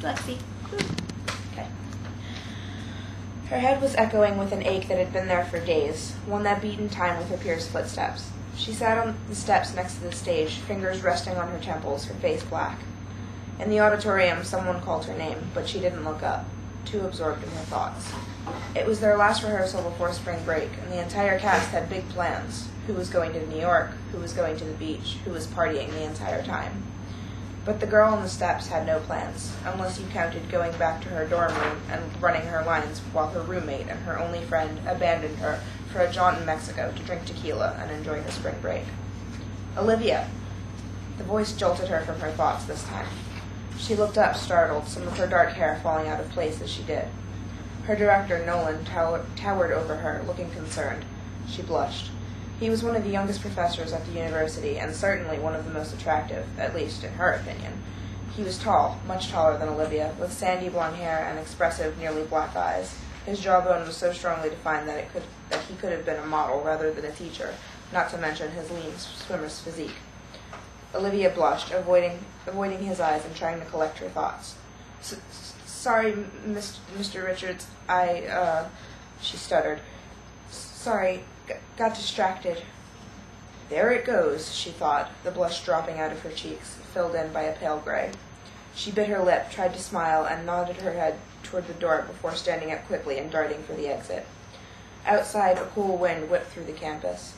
Lexy. Okay. Her head was echoing with an ache that had been there for days, one that beat in time with her peers' footsteps. She sat on the steps next to the stage, fingers resting on her temples, her face black. In the auditorium, someone called her name, but she didn't look up, too absorbed in her thoughts. It was their last rehearsal before spring break, and the entire cast had big plans. Who was going to New York, who was going to the beach, who was partying the entire time. But the girl on the steps had no plans, unless you counted going back to her dorm room and running her lines while her roommate and her only friend abandoned her for a jaunt in Mexico to drink tequila and enjoy the spring break. Olivia! The voice jolted her from her thoughts this time. She looked up, startled, some of her dark hair falling out of place as she did. Her director, Nolan, towered over her, looking concerned. She blushed. He was one of the youngest professors at the university, and certainly one of the most attractive, at least in her opinion. He was tall, much taller than Olivia, with sandy blonde hair and expressive, nearly black eyes. His jawbone was so strongly defined that he could have been a model rather than a teacher, not to mention his lean swimmer's physique. Olivia blushed, avoiding his eyes and trying to collect her thoughts. Sorry, Mr. Richards, she stuttered. Sorry, got distracted. There it goes, she thought, the blush dropping out of her cheeks, filled in by a pale gray. She bit her lip, tried to smile, and nodded her head toward the door before standing up quickly and darting for the exit. Outside, a cool wind whipped through the campus.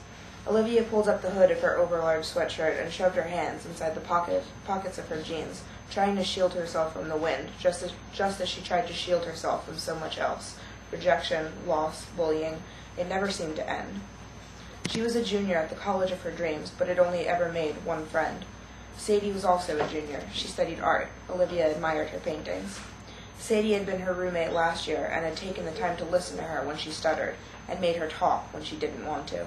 Olivia pulled up the hood of her overlarge sweatshirt and shoved her hands inside the pockets of her jeans, trying to shield herself from the wind, just as she tried to shield herself from so much else. Rejection, loss, bullying. It never seemed to end. She was a junior at the college of her dreams, but had only ever made one friend. Sadie was also a junior. She studied art. Olivia admired her paintings. Sadie had been her roommate last year and had taken the time to listen to her when she stuttered, and made her talk when she didn't want to.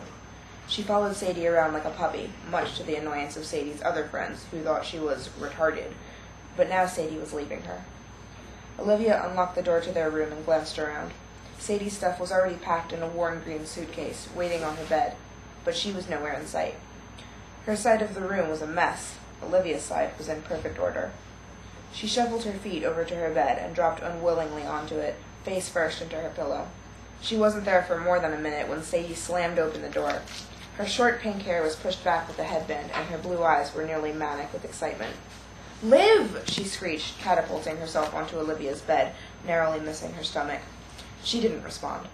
She followed Sadie around like a puppy, much to the annoyance of Sadie's other friends, who thought she was retarded. But now Sadie was leaving her. Olivia unlocked the door to their room and glanced around. Sadie's stuff was already packed in a worn green suitcase, waiting on her bed, but she was nowhere in sight. Her side of the room was a mess. Olivia's side was in perfect order. She shuffled her feet over to her bed and dropped unwillingly onto it, face first into her pillow. She wasn't there for more than a minute when Sadie slammed open the door. Her short pink hair was pushed back with a headband, and her blue eyes were nearly manic with excitement. "Liv!" she screeched, catapulting herself onto Olivia's bed, narrowly missing her stomach. She didn't respond.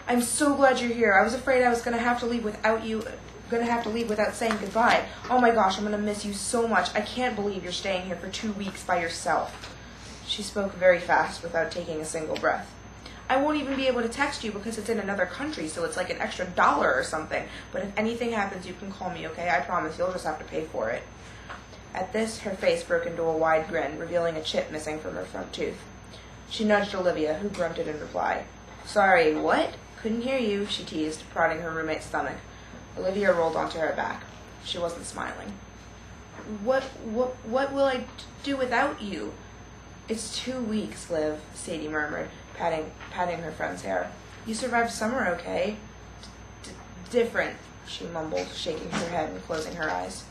"I'm so glad you're here. I was afraid I was going to have to leave without saying goodbye. Oh my gosh, I'm going to miss you so much. I can't believe you're staying here for 2 weeks by yourself." She spoke very fast without taking a single breath. "I won't even be able to text you because it's in another country, so it's like an extra $1 or something. But if anything happens, you can call me, okay? I promise you'll just have to pay for it." At this, her face broke into a wide grin, revealing a chip missing from her front tooth. She nudged Olivia, who grunted in reply. "Sorry, what? Couldn't hear you," she teased, prodding her roommate's stomach. Olivia rolled onto her back. She wasn't smiling. What will I do without you?" "It's 2 weeks, Liv," Sadie murmured, patting her friend's hair. "You survived summer, okay?" Different, she mumbled, shaking her head and closing her eyes.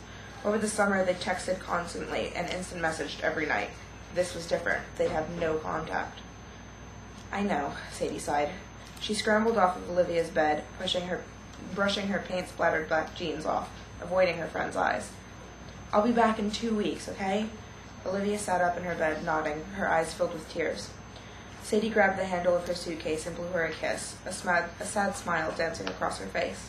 Over the summer, they texted constantly and instant messaged every night. This was different. They'd have no contact. "I know," Sadie sighed. She scrambled off of Olivia's bed, brushing her paint-splattered black jeans off, avoiding her friend's eyes. "I'll be back in 2 weeks, okay?" Olivia sat up in her bed, nodding, her eyes filled with tears. Sadie grabbed the handle of her suitcase and blew her a kiss, a sad smile dancing across her face.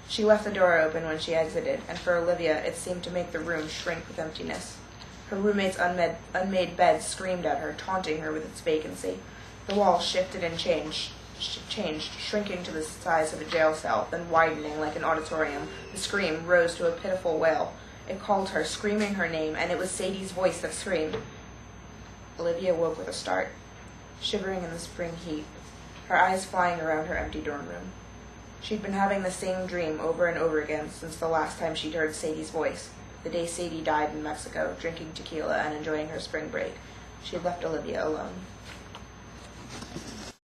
She left the door open when she exited, and for Olivia it seemed to make the room shrink with emptiness. Her roommate's unmade bed screamed at her, taunting her with its vacancy. The walls shifted and changed, shrinking to the size of a jail cell, then widening like an auditorium. The scream rose to a pitiful wail. It called her, screaming her name, and it was Sadie's voice that screamed. Olivia woke with a start, shivering in the spring heat, her eyes flying around her empty dorm room. She'd been having the same dream over and over again since the last time she'd heard Sadie's voice, the day Sadie died in Mexico, drinking tequila and enjoying her spring break. She'd left Olivia alone.